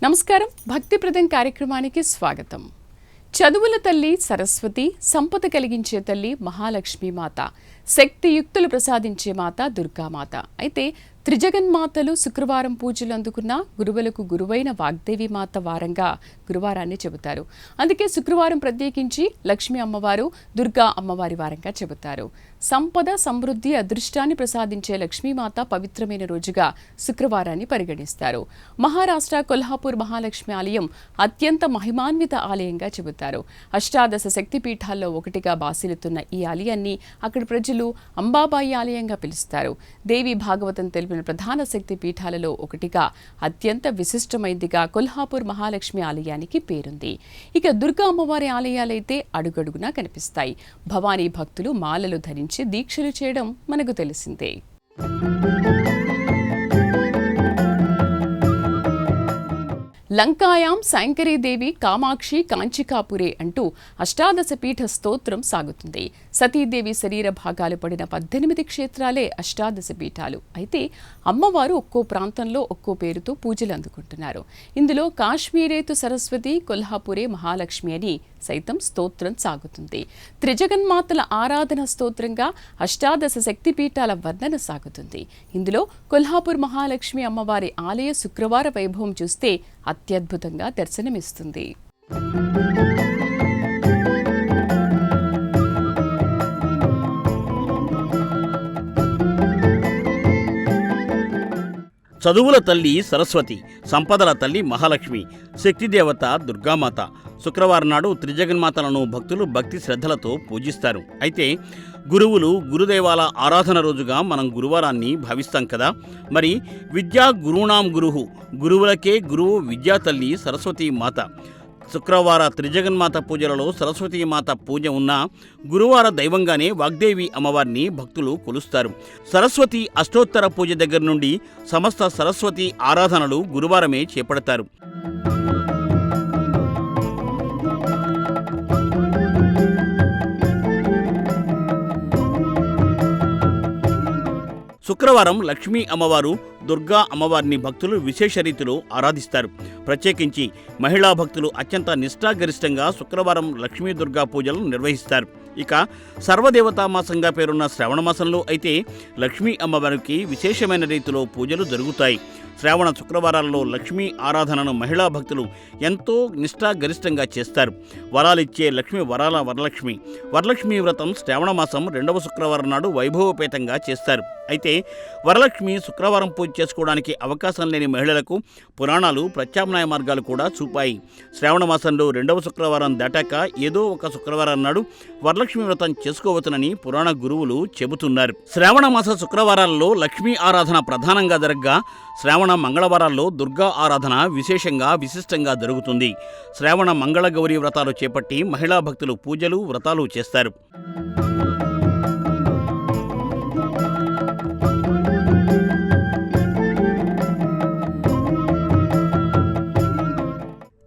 నమస్కారం, భక్తిప్రదం కార్యక్రమానికి స్వాగతం. చదువుల తల్లి సరస్వతి, సంపద కలిగించే తల్లి మహాలక్ష్మీ మాత, శక్తియుక్తులు ప్రసాదించే మాత దుర్గామాత. అయితే త్రిజగన్మాతలు శుక్రవారం పూజలు అందుకున్న గురువులకు గురువైన వాగ్దేవి మాత వారంగా గురువారాన్ని చెబుతారు. అందుకే శుక్రవారం ప్రత్యేకించి లక్ష్మీ అమ్మవారు, దుర్గా అమ్మవారి వారంగా చెబుతారు. సంపద, సమృద్ధి, అదృష్టాన్ని ప్రసాదించే లక్ష్మీమాత పవిత్రమైన రోజుగా శుక్రవారాన్ని పరిగణిస్తారు. మహారాష్ట్ర కొల్హాపూర్ మహాలక్ష్మి ఆలయం అత్యంత మహిమాన్విత ఆలయంగా చెబుతారు. అష్టాదశ శక్తిపీఠాల్లో ఒకటిగా బాసిల్లుతున్న ఈ ఆలయాన్ని అక్కడి ప్రజలు అంబాబాయి ఆలయంగా పిలుస్తారు. దేవి భాగవతం తెలిపిన ప్రధాన శక్తి పీఠాలలో ఒకటిగా అత్యంత విశిష్టమైందిగా కొల్హాపూర్ మహాలక్ష్మి ఆలయానికి పేరుంది. ఇక దుర్గా అమ్మవారి ఆలయాలైతే అడుగడుగునా కనిపిస్తాయి. భవానీ భక్తులు మాలలు ధరించి దీక్షలు చేయడం మనకు తెలిసిందే. లంకాయాం శంకరీదేవి కామాక్షి కాంచికాపురే అంటూ అష్టాదశ పీఠ స్తోత్రం సాగుతుంది. సతీదేవి శరీర భాగాలు పడిన 18 క్షేత్రాలే అష్టాదశ పీఠాలు. అయితే అమ్మవారు ఒక్కో ప్రాంతంలో ఒక్కో పేరుతో పూజలు అందుకుంటున్నారు. ఇందులో కాశ్మీరేతు సరస్వతి, కొల్హాపూరే మహాలక్ష్మి అని సైతం స్తోత్రం సాగుతుంది. త్రిజగన్మాతల ఆరాధన స్తోత్రంగా అష్టాదశ శక్తిపీఠాల వర్ణన సాగుతుంది. ఇందులో కొల్హాపూర్ మహాలక్ష్మి అమ్మవారి ఆలయ శుక్రవార వైభవం చూస్తే అత్యద్భుతంగా దర్శనమిస్తుంది. చదువుల తల్లి సరస్వతి, సంపదల తల్లి మహాలక్ష్మి, శక్తిదేవత దుర్గామాత. శుక్రవారం నాడు త్రిజగన్మాతలను భక్తులు భక్తి శ్రద్ధలతో పూజిస్తారు. అయితే గురువులు, గురుదేవాల ఆరాధన రోజుగా మనం గురువారాన్ని భావిస్తాం కదా. మరి విద్యా గురువునాం గురువు, గురువులకే గురువు విద్యా తల్లి సరస్వతీ మాత. శుక్రవార త్రిజగన్మాత పూజలలో సరస్వతీమాత పూజ ఉన్న గురువార దైవంగానే వాగ్దేవి అమ్మవారిని భక్తులు కొలుస్తారు. సరస్వతి అష్టోత్తర పూజ దగ్గర నుండి సమస్త సరస్వతి ఆరాధనలు గురువారమే చేపడతారు. శుక్రవారం లక్ష్మీ అమ్మవారు, దుర్గా అమ్మవారిని భక్తులు విశేష రీతిలో ఆరాధిస్తారు. ప్రత్యేకించి మహిళా భక్తులు అత్యంత నిష్ఠాగరిష్టంగా శుక్రవారం లక్ష్మీ దుర్గా పూజలు నిర్వహిస్తారు. ఇక సర్వదేవతామాసంగా పేరున్న శ్రావణమాసంలో అయితే లక్ష్మీ అమ్మవారికి విశేషమైన రీతిలో పూజలు జరుగుతాయి. శ్రావణ శుక్రవారాల్లో లక్ష్మీ ఆరాధనను మహిళా భక్తులు ఎంతో నిష్ఠాగరిష్టంగా చేస్తారు. వరాలిచ్చే లక్ష్మి వరాల వరలక్ష్మి. వరలక్ష్మీ వ్రతం శ్రావణ మాసం 2వ శుక్రవారం నాడు వైభవపేతంగా చేస్తారు. అయితే వరలక్ష్మి శుక్రవారం పూజ చేసుకోవడానికి అవకాశం లేని మహిళలకు పురాణాలు ప్రత్యామ్నాయ మార్గాలు కూడా చూపాయి. శ్రావణ మాసంలో 2వ శుక్రవారం దాటాక ఏదో ఒక శుక్రవారం నాడు వరలక్ష్మి వ్రతం చేసుకోవచ్చునని పురాణ గురువులు చెబుతున్నారు. శ్రావణ మాస శుక్రవారాల్లో లక్ష్మీ ఆరాధన ప్రధానంగా జరగ్గా శ్రావణ మంగళవారాల్లో దుర్గా ఆరాధన విశేషంగా విశిష్టంగా జరుగుతుంది. శ్రావణ మంగళ గౌరీ వ్రతాలు చేపట్టి మహిళా భక్తులు పూజలు, వ్రతాలు చేస్తారు.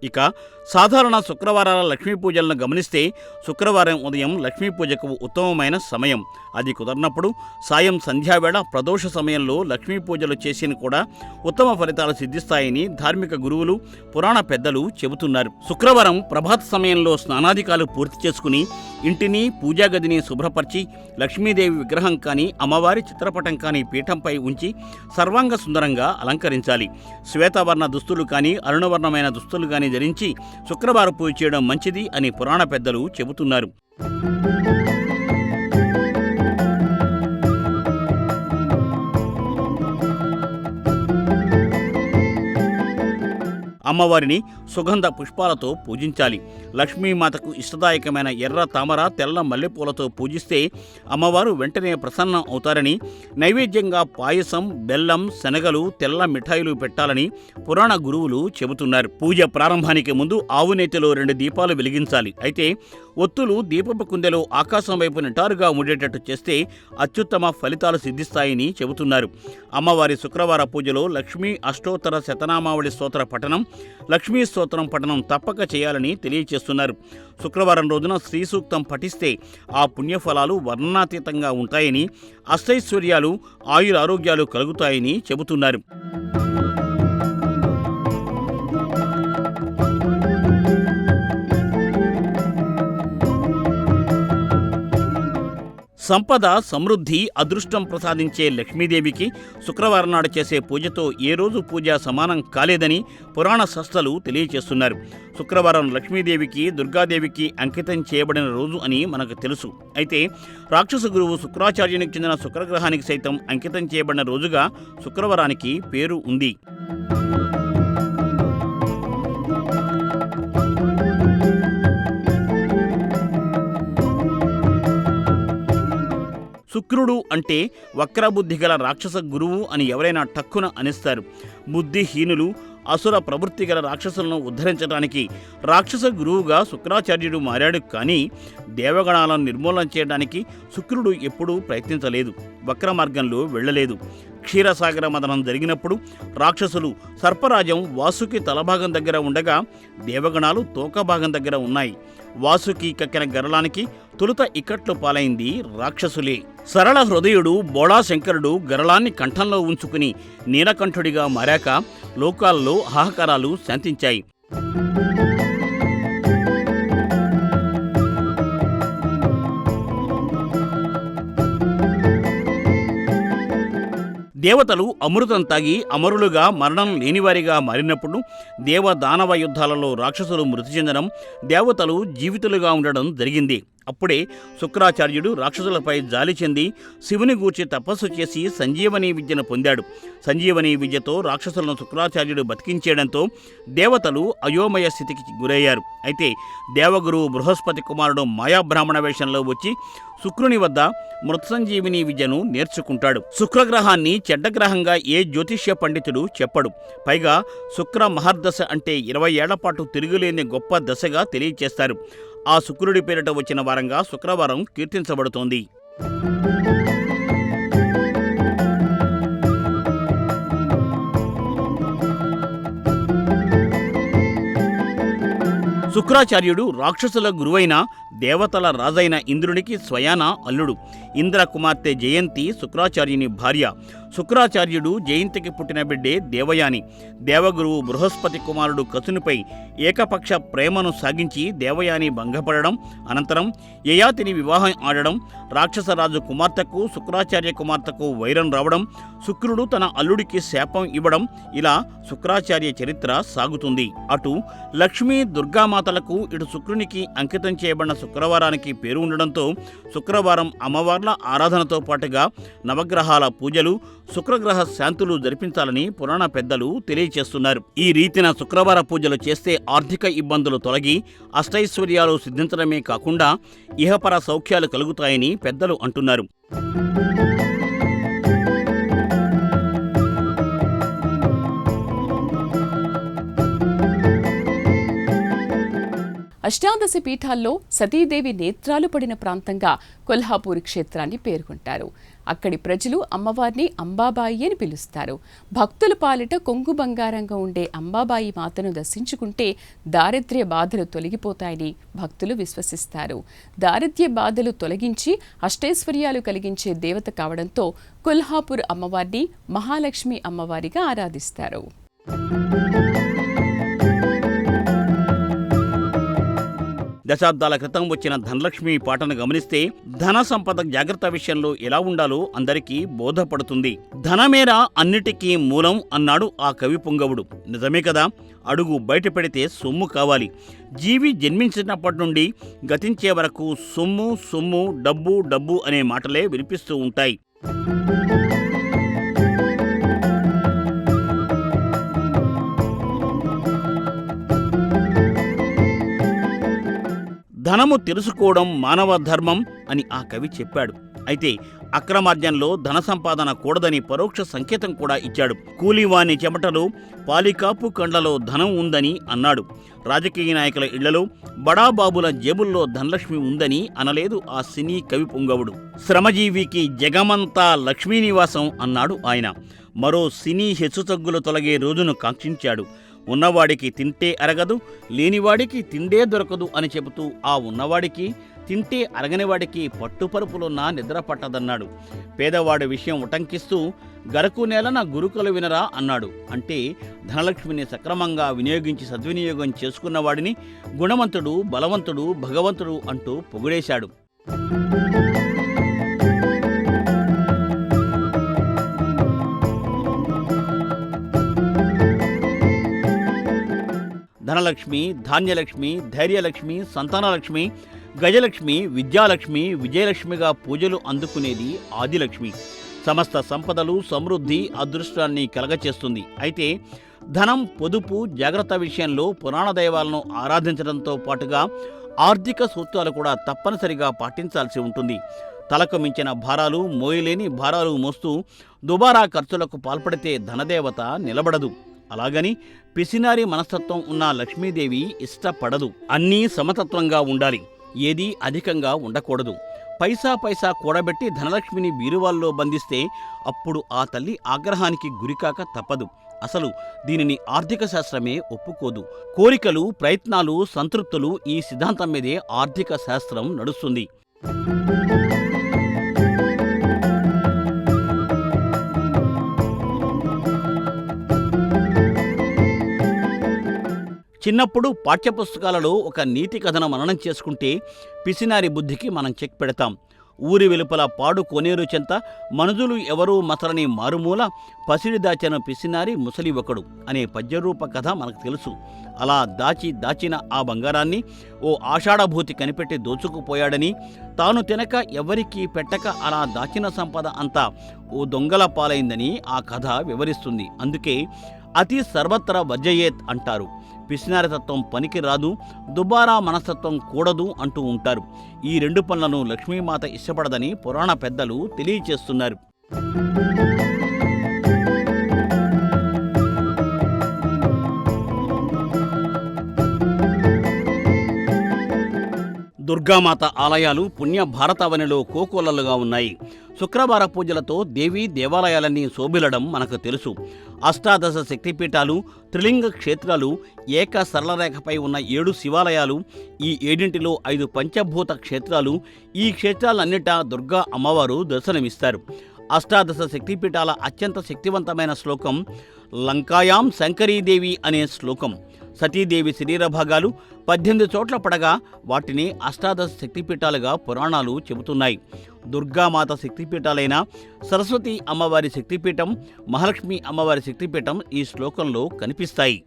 ఇక సాధారణ శుక్రవారాల లక్ష్మీ పూజలను గమనిస్తే శుక్రవారం ఉదయం లక్ష్మీ పూజకు ఉత్తమమైన సమయం. అది కుదరనప్పుడు సాయం సంధ్యావేళ ప్రదోష సమయంలో లక్ష్మీ పూజలు చేసిన కూడా ఉత్తమ ఫలితాలు సిద్ధిస్తాయని ధార్మిక గురువులు, పురాణ పెద్దలు చెబుతున్నారు. శుక్రవారం ప్రభాత సమయంలో స్నానాధికాలు పూర్తి చేసుకుని ఇంటిని, పూజాగదిని శుభ్రపరిచి లక్ష్మీదేవి విగ్రహం కానీ, అమ్మవారి చిత్రపటం కానీ పీఠంపై ఉంచి సర్వాంగ సుందరంగా అలంకరించాలి. శ్వేతవర్ణ దుస్తులు కానీ, అరుణవర్ణమైన దుస్తులు కానీ ధరించి శుక్రవారం పూజ చేయడం మంచిది అని పురాణ పెద్దలు చెబుతున్నారు. అమ్మవారిని సుగంధ పుష్పాలతో పూజించాలి. లక్ష్మీమాతకు ఇష్టదాయకమైన ఎర్ర తామర, తెల్ల మల్లెపూలతో పూజిస్తే అమ్మవారు వెంటనే ప్రసన్నం అవుతారని, నైవేద్యంగా పాయసం, బెల్లం, శనగలు, తెల్ల మిఠాయిలు పెట్టాలని పురాణ గురువులు చెబుతున్నారు. పూజ ప్రారంభానికి ముందు ఆవు నేతిలో 2 దీపాలు వెలిగించాలి. అయితే ఒత్తులు దీపపు కుందెలో ఆకాశం వైపు నిటారుగా ఉండేటట్టు చేస్తే అత్యుత్తమ ఫలితాలు సిద్ధిస్తాయని చెబుతున్నారు. అమ్మవారి శుక్రవార పూజలో లక్ష్మీ అష్టోత్తర శతనామావళి స్తోత్ర పఠనం, లక్ష్మీ స్తోత్రం పఠనం తప్పక చేయాలని తెలియజేస్తున్నారు. శుక్రవారం రోజున శ్రీ సూక్తం పఠిస్తే ఆ పుణ్యఫలాలు వర్ణనాతీతంగా ఉంటాయని, అష్టైశ్వర్యాలు ఆయురారోగ్యాలు కలుగుతాయని చెబుతున్నారు. సంపద, సమృద్ధి, అదృష్టం ప్రసాదించే లక్ష్మీదేవికి శుక్రవారం నాడు చేసే పూజతో ఏ రోజు పూజ సమానం కాలేదని పురాణ శాస్త్రాలు తెలియజేస్తున్నారు. శుక్రవారం లక్ష్మీదేవికి, దుర్గాదేవికి అంకితం చేయబడిన రోజు అని మనకు తెలుసు. అయితే రాక్షస గురువు శుక్రాచార్యునికి చెందిన శుక్రగ్రహానికి సైతం అంకితం చేయబడిన రోజుగా శుక్రవారానికి పేరు ఉంది. శుక్రుడు అంటే వక్రబుద్ధి గల రాక్షస గురువు అని ఎవరైనా టక్కున అనిస్తారు. బుద్ధిహీనులు, అసుర ప్రవృత్తి గల రాక్షసులను ఉద్ధరించడానికి రాక్షస గురువుగా శుక్రాచార్యుడు మారాడు. కానీ దేవగణాలను నిర్మూలన చేయడానికి శుక్రుడు ఎప్పుడూ ప్రయత్నించలేదు, వక్ర మార్గంలో వెళ్ళలేదు. క్షీరసాగర మదనం జరిగినప్పుడు రాక్షసులు సర్పరాజం వాసుకి తలభాగం దగ్గర ఉండగా దేవగణాలు తోకభాగం దగ్గర ఉన్నాయి. వాసుకి కక్కిన గరళానికి తొలుత ఇక్కట్లు పాలైంది రాక్షసులే. సరళ హృదయుడు బోళాశంకరుడు గరళాన్ని కంఠంలో ఉంచుకుని నీలకంఠుడిగా మారాక లోకాల్లో హాహాకారాలు శాంతించాయి. దేవతలు అమృతం తాగి అమరులుగా మరణం లేనివారిగా మారినప్పుడు దేవదానవ యుద్ధాలలో రాక్షసులు మృతి చెందడం, దేవతలు జీవితులుగా ఉండడం జరిగింది. అప్పుడే శుక్రాచార్యుడు రాక్షసులపై జాలి చెంది శివుని గూర్చి తపస్సు చేసి సంజీవని విద్యను పొందాడు. సంజీవని విద్యతో రాక్షసులను శుక్రాచార్యుడు బతికించేయడంతో దేవతలు అయోమయ స్థితికి గురయ్యారు. అయితే దేవగురువు బృహస్పతి కుమారుడు మాయాబ్రాహ్మణ వేషంలో వచ్చి శుక్రుని వద్ద మృత్సంజీవిని విద్యను నేర్చుకుంటాడు. శుక్రగ్రహాన్ని చెడ్డగ్రహంగా ఏ జ్యోతిష్య పండితుడు చెప్పడు. పైగా శుక్ర మహర్దశ అంటే 20 ఏళ్ల పాటు తిరుగులేని గొప్ప దశగా తెలియచేస్తారు. ఆ శుక్రుడి పేరిట వచ్చిన వారంగా శుక్రవారం కీర్తించబడుతోంది. శుక్రాచార్యుడు రాక్షసుల గురువైన దేవతల రాజైన ఇంద్రునికి స్వయాన అల్లుడు. ఇంద్ర కుమార్తె జయంతి శుక్రాచార్యుని భార్య. శుక్రాచార్యుడు జయంతికి పుట్టిన బిడ్డే దేవయాని. దేవగురువు బృహస్పతి కుమారుడు కసునిపై ఏకపక్ష ప్రేమను సాగించి దేవయాని భంగపడడం, అనంతరం యయాతిని వివాహం ఆడడం, రాక్షసరాజు కుమార్తెకు శుక్రాచార్య కుమార్తెకు వైరం రావడం, శుక్రుడు తన అల్లుడికి శాపం ఇవ్వడం, ఇలా శుక్రాచార్య చరిత్ర సాగుతుంది. అటు లక్ష్మీ దుర్గామాతలకు, ఇటు శుక్రునికి అంకితం చేయబడిన శుక్రవారానికి పేరు ఉండడంతో శుక్రవారం అమ్మవార్ల ఆరాధనతో పాటుగా నవగ్రహాల పూజలు, శుక్రగ్రహ శాంతులు జరిపించాలని పురాణ పెద్దలు తెలియచేస్తున్నారు. ఈ రీతిన శుక్రవార పూజలు చేస్తే ఆర్థిక ఇబ్బందులు తొలగి అష్టైశ్వర్యాలు సిద్ధించడమే కాకుండా ఇహపర సౌఖ్యాలు కలుగుతాయని పెద్దలు అంటున్నారు. అష్టాదశ పీఠాల్లో సతీదేవి నేత్రాలు పడిన ప్రాంతంగా కొల్హాపూర్ క్షేత్రాన్ని పేర్కొంటారు. అక్కడి ప్రజలు అమ్మవారిని అంబాబాయి అని పిలుస్తారు. భక్తుల పాలిట కొంగు బంగారంగా ఉండే అంబాబాయి మాతను దర్శించుకుంటే దారిద్ర్య బాధలు తొలగిపోతాయని భక్తులు విశ్వసిస్తారు. దారిద్ర్య బాధలు తొలగించి అష్టైశ్వర్యాలు కలిగించే దేవత కావడంతో కొల్హాపూర్ అమ్మవారిని మహాలక్ష్మి అమ్మవారిగా ఆరాధిస్తారు. దశాబ్దాల క్రితం వచ్చిన ధనలక్ష్మి పాటను గమనిస్తే ధన సంపద జాగ్రత్త విషయంలో ఎలా ఉండాలో అందరికీ బోధపడుతుంది. ధనమేరా అన్నిటికీ మూలం అన్నాడు ఆ కవి పొంగవుడు. నిజమే కదా. అడుగు బయట పెడితే సొమ్ము కావాలి. జీవి జన్మించినప్పటి నుండి గతించే వరకు సొమ్ము సొమ్ము, డబ్బు డబ్బు అనే మాటలే వినిపిస్తూ ఉంటాయి. ధనము తెలుసుకోవడం మానవ ధర్మం అని ఆ కవి చెప్పాడు. అయితే అక్రమార్జనలో ధన సంపాదన కూడదని పరోక్ష సంకేతం కూడా ఇచ్చాడు. కూలీవాని చెమటలో పాలికాపు కండ్లలో ధనం ఉందని అన్నాడు. రాజకీయ నాయకుల ఇళ్లలో బడాబాబుల జేబుల్లో ధనలక్ష్మి ఉందని అనలేదు ఆ సినీ కవి పుంగవుడు. శ్రమజీవికి జగమంతా లక్ష్మీనివాసం అన్నాడు ఆయన. మరో సినీ హెచ్చుతగ్గులు తొలగే రోజును కాంక్షించాడు. ఉన్నవాడికి తింటే అరగదు, లేనివాడికి తిండే దొరకదు అని చెబుతూ ఆ ఉన్నవాడికి తింటే అరగనివాడికి పట్టుపరుపులున్నా నిద్ర పట్టదన్నాడు. పేదవాడి విషయం ఉటంకిస్తూ గరకు నేలన గురుకులు వినరా అన్నాడు. అంటే ధనలక్ష్మిని సక్రమంగా వినియోగించి సద్వినియోగం చేసుకున్నవాడిని గుణవంతుడు, బలవంతుడు, భగవంతుడు అంటూ పొగిడేశాడు. ధనలక్ష్మి, ధాన్యలక్ష్మి, ధైర్యలక్ష్మి, సంతానలక్ష్మి, గజలక్ష్మి, విద్యాలక్ష్మి, విజయలక్ష్మిగా పూజలు అందుకునేది ఆదిలక్ష్మి. సమస్త సంపదలు, సమృద్ధి, అదృష్టాన్ని కలగచేస్తుంది. అయితే ధనం, పొదుపు, జాగ్రత్త విషయంలో పురాణ దైవాలను ఆరాధించడంతో పాటుగా ఆర్థిక సూత్రాలు కూడా తప్పనిసరిగా పాటించాల్సి ఉంటుంది. తలకు మించిన భారాలు, మోయలేని భారాలు మోస్తూ దుబారా ఖర్చులకు పాల్పడితే ధనదేవత నిలబడదు. అలాగని పిసినారి మనస్తత్వం ఉన్న లక్ష్మీదేవి ఇష్టపడదు. అన్నీ సమతత్వంగా ఉండాలి, ఏదీ అధికంగా ఉండకూడదు. పైసా పైసా కూడబెట్టి ధనలక్ష్మిని బీరువాల్లో బంధిస్తే అప్పుడు ఆ తల్లి ఆగ్రహానికి గురికాక తప్పదు. అసలు దీనిని ఆర్థిక శాస్త్రమే ఒప్పుకోదు. కోరికలు, ప్రయత్నాలు, సంతృప్తులు, ఈ సిద్ధాంతం మీదే ఆర్థిక శాస్త్రం నడుస్తుంది. చిన్నప్పుడు పాఠ్యపుస్తకాలలో ఒక నీతి కథను మననం చేసుకుంటే పిసినారి బుద్ధికి మనం చెక్ పెడతాం. ఊరి వెలుపల పాడు కోనేరు చెంత మనుజులు ఎవరూ మసలని మారుమూల పసిడి దాచిన పిసినారి ముసలి ఒకడు అనే పద్యరూప కథ మనకు తెలుసు. అలా దాచిన ఆ బంగారాన్ని ఓ ఆషాఢభూతి కనిపెట్టి దోచుకుపోయాడని, తాను తినక ఎవరికీ పెట్టక అలా దాచిన సంపద అంతా ఓ దొంగల పాలైందని ఆ కథ వివరిస్తుంది. అందుకే అతి సర్వత్ర వర్జయేత్ అంటారు. పిసినారితత్వం పనికి రాదు, దుబారా మనస్తత్వం కూడదు అంటూ ఉంటారు. ఈ రెండు పనులను లక్ష్మీమాత ఇష్టపడదని పురాణ పెద్దలు తెలియచేస్తున్నారు. దుర్గామాత ఆలయాలు పుణ్య భారతావనిలో కోకొల్లలుగా ఉన్నాయి. శుక్రవార పూజలతో దేవీ దేవాలయాలన్నీ శోభిల్లడం మనకు తెలుసు. అష్టాదశ శక్తిపీఠాలు, త్రిలింగ క్షేత్రాలు, ఏక సరళరేఖపై ఉన్న 7 శివాలయాలు, ఈ 7 5 పంచభూత క్షేత్రాలు, ఈ క్షేత్రాలన్నిటా దుర్గా అమ్మవారు దర్శనమిస్తారు. అష్టాదశ శక్తిపీఠాల అత్యంత శక్తివంతమైన శ్లోకం లంకాయాం శంకరీదేవి అనే శ్లోకం. సతీదేవి శరీర భాగాలు 18 చోట్ల పడగా వాటిని అష్టాదశ శక్తిపీఠాలుగా పురాణాలు చెబుతున్నాయి. దుర్గామాత శక్తిపీఠాలైన సరస్వతి అమ్మవారి శక్తిపీఠం, మహాలక్ష్మి అమ్మవారి శక్తిపీఠం ఈ శ్లోకంలో కనిపిస్తాయి.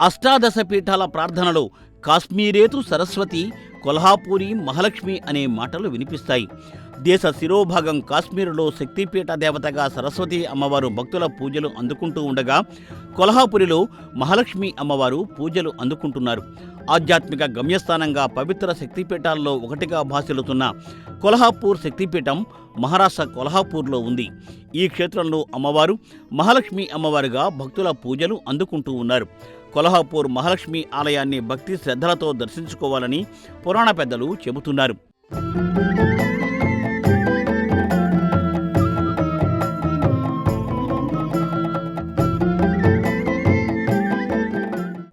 అష్టాదశ పీఠాల ప్రార్థనలో కాశ్మీరేతు సరస్వతి, కొల్హాపూరి, మహాలక్ష్మి అనే మాటలు వినిపిస్తాయి. దేశ శిరోభాగం కాశ్మీరులో శక్తిపీఠ దేవతగా సరస్వతి అమ్మవారు భక్తుల పూజలు అందుకుంటూ ఉండగా, కొల్హాపురిలో మహాలక్ష్మి అమ్మవారు పూజలు అందుకుంటున్నారు. ఆధ్యాత్మిక గమ్యస్థానంగా పవిత్ర శక్తిపీఠాల్లో ఒకటిగా భాసిల్లుతున్న కొల్హాపూర్ శక్తిపీఠం మహారాష్ట్ర కొల్హాపూర్లో ఉంది. ఈ క్షేత్రంలో అమ్మవారు మహాలక్ష్మి అమ్మవారుగా భక్తుల పూజలు అందుకుంటూ ఉన్నారు. కొల్హాపూర్ మహాలక్ష్మి ఆలయాన్ని భక్తి శ్రద్ధలతో దర్శించుకోవాలని పురాణ పెద్దలు చెబుతున్నారు.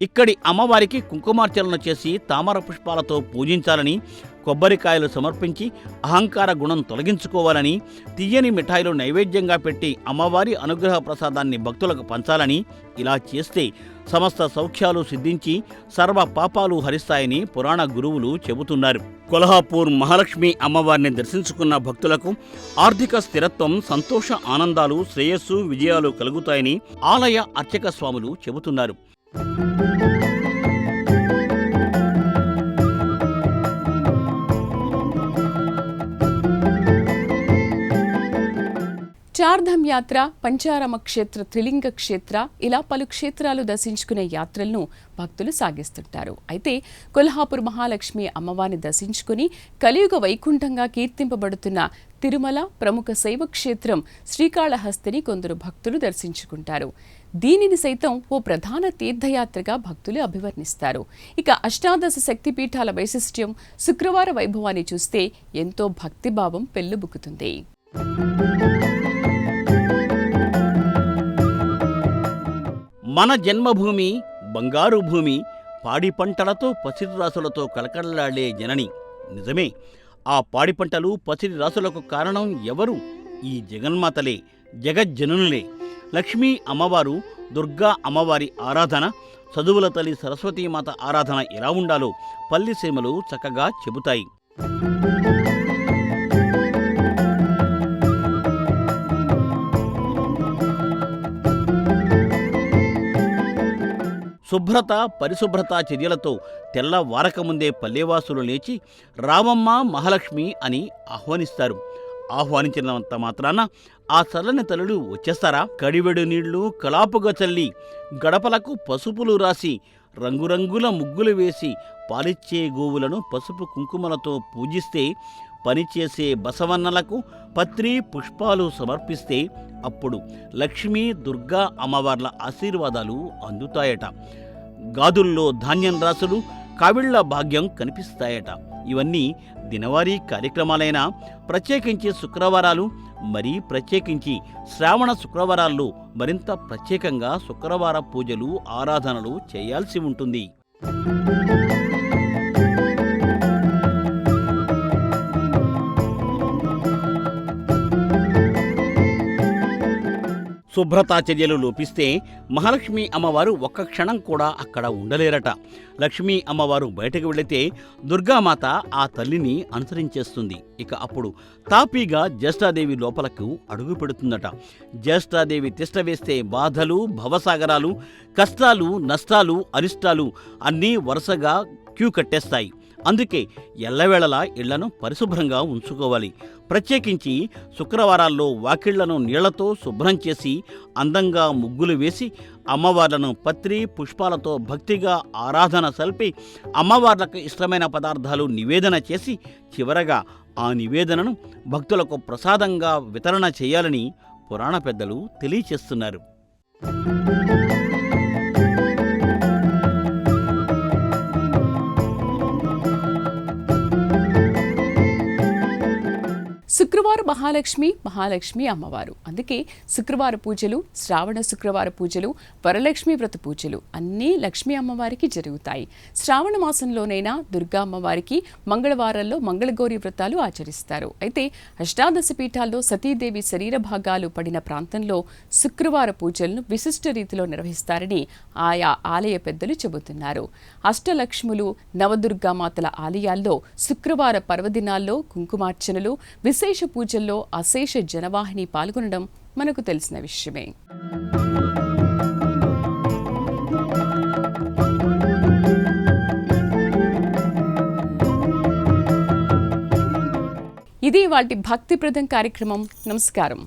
ఇక్కడి అమ్మవారికి కుంకుమార్చనలు చేసి తామర పుష్పాలతో పూజించాలని, కొబ్బరికాయలు సమర్పించి అహంకార గుణం తొలగించుకోవాలని, తీయని మిఠాయిలు నైవేద్యంగా పెట్టి అమ్మవారి అనుగ్రహ ప్రసాదాన్ని భక్తులకు పంచాలని, ఇలా చేస్తే సమస్త సౌఖ్యాలు సిద్ధించి సర్వ పాపాలు హరిస్తాయని పురాణ గురువులు చెబుతున్నారు. కొల్హాపూర్ మహాలక్ష్మి అమ్మవారిని దర్శించుకున్న భక్తులకు ఆర్థిక స్థిరత్వం, సంతోష ఆనందాలు, శ్రేయస్సు, విజయాలు కలుగుతాయని ఆలయ అర్చక స్వాములు చెబుతున్నారు. చాలా చార్ధామ్ యాత్ర, పంచారామ క్షేత్ర, త్రిలింగ క్షేత్ర ఇలా పలు క్షేత్రాలు దర్శించుకునే యాత్రలను భక్తులు సాగిస్తుంటారు. అయితే కొల్హాపూర్ మహాలక్ష్మి అమ్మవారిని దర్శించుకుని కలియుగ వైకుంఠంగా కీర్తింపబడుతున్న తిరుమల ప్రముఖ శైవ క్షేత్రం శ్రీకాళహస్తిని కొందరు భక్తులు దర్శించుకుంటారు. దీనిని సైతం ఓ ప్రధాన తీర్థయాత్రగా భక్తులు అభివర్ణిస్తారు. ఇక అష్టాదశ శక్తిపీఠాల వైశిష్ట్యం, శుక్రవార వైభవాన్ని చూస్తే ఎంతో భక్తిభావం పెల్లుబుకుతుంది. మన జన్మభూమి బంగారు భూమి, పాడి పంటలతో పసిరి రాసులతో కలకల్లాడే జనని. నిజమే, ఆ పాడి పంటలు పసిరి రాసులకు కారణం ఎవరు? ఈ జగన్మాతలే, జగజ్జనులే. లక్ష్మీ అమ్మవారు, దుర్గా అమ్మవారి ఆరాధన, చదువుల తల్లి సరస్వతీమాత ఆరాధన ఎలా ఉండాలో పల్లిసీమలు చక్కగా చెబుతాయి. శుభ్రత, పరిశుభ్రత చర్యలతో తెల్లవారకముందే పల్లెవాసులు లేచి రామమ్మ, మహాలక్ష్మి అని ఆహ్వానిస్తారు. ఆహ్వానించినంత మాత్రాన ఆ చల్లని తల్లులు వచ్చేస్తారా? కడివెడు నీళ్లు కలాపుగా చల్లి, గడపలకు పసుపులు రాసి, రంగురంగుల ముగ్గులు వేసి, పాలిచ్చే గోవులను పసుపు కుంకుమలతో పూజిస్తే, పనిచేసే బసవన్నలకు పత్రి పుష్పాలు సమర్పిస్తే అప్పుడు లక్ష్మీ, దుర్గా అమ్మవార్ల ఆశీర్వాదాలు అందుతాయట. గాదుల్లో ధాన్యం రాసులు, కావిళ్ల భాగ్యం కనిపిస్తాయట. ఇవన్నీ దినవారీ కార్యక్రమాలైనా ప్రత్యేకించి శుక్రవారాలు, మరీ ప్రత్యేకించి శ్రావణ శుక్రవారాల్లో మరింత ప్రత్యేకంగా శుక్రవార పూజలు, ఆరాధనలు చేయాల్సి ఉంటుంది. శుభ్రతా చర్యలు లోపిస్తే మహాలక్ష్మి అమ్మవారు ఒక్క క్షణం కూడా అక్కడ ఉండలేరట. లక్ష్మీ అమ్మవారు బయటకు వెళితే దుర్గామాత ఆ తల్లిని అనుసరించేస్తుంది. ఇక అప్పుడు తాపీగా జ్యేష్ఠాదేవి లోపలకు అడుగు పెడుతుందట. జ్యేష్ఠాదేవి తిష్ట వేస్తే బాధలు, భవసాగరాలు, కష్టాలు, నష్టాలు, అరిష్టాలు అన్నీ వరుసగా క్యూ కట్టేస్తాయి. అందుకే ఎల్లవేళలా ఇళ్లను పరిశుభ్రంగా ఉంచుకోవాలి. ప్రత్యేకించి శుక్రవారాల్లో వాకిళ్లను నీళ్లతో శుభ్రం చేసి అందంగా ముగ్గులు వేసి అమ్మవార్లను పత్రి పుష్పాలతో భక్తిగా ఆరాధన సల్పి అమ్మవార్లకు ఇష్టమైన పదార్థాలు నివేదన చేసి చివరగా ఆ నివేదనను భక్తులకు ప్రసాదంగా వితరణ చేయాలని పురాణ పెద్దలు తెలియచేస్తున్నారు. శుక్రవార మహాలక్ష్మి అమ్మవారు. అందుకే శుక్రవార పూజలు, శ్రావణ శుక్రవార పూజలు, వరలక్ష్మి వ్రత పూజలు అన్నీ లక్ష్మీ అమ్మవారికి జరుగుతాయి. శ్రావణ మాసంలోనైనా దుర్గా అమ్మవారికి మంగళవారాల్లో మంగళగౌరి వ్రతాలు ఆచరిస్తారు. అయితే అష్టాదశ పీఠాల్లో సతీదేవి శరీర భాగాలు పడిన ప్రాంతంలో శుక్రవార పూజలను విశిష్ట రీతిలో నిర్వహిస్తారని ఆయా ఆలయ పెద్దలు చెబుతున్నారు. అష్టలక్ష్ములు, నవదుర్గామాతల ఆలయాల్లో శుక్రవార పర్వదినాల్లో కుంకుమార్చనలు, విశేష పూజల్లో అశేష జనవాహిని పాల్గొనడం మనకు తెలిసిన విషయమే. ఇది వాటి భక్తిప్రదం కార్యక్రమం. నమస్కారం.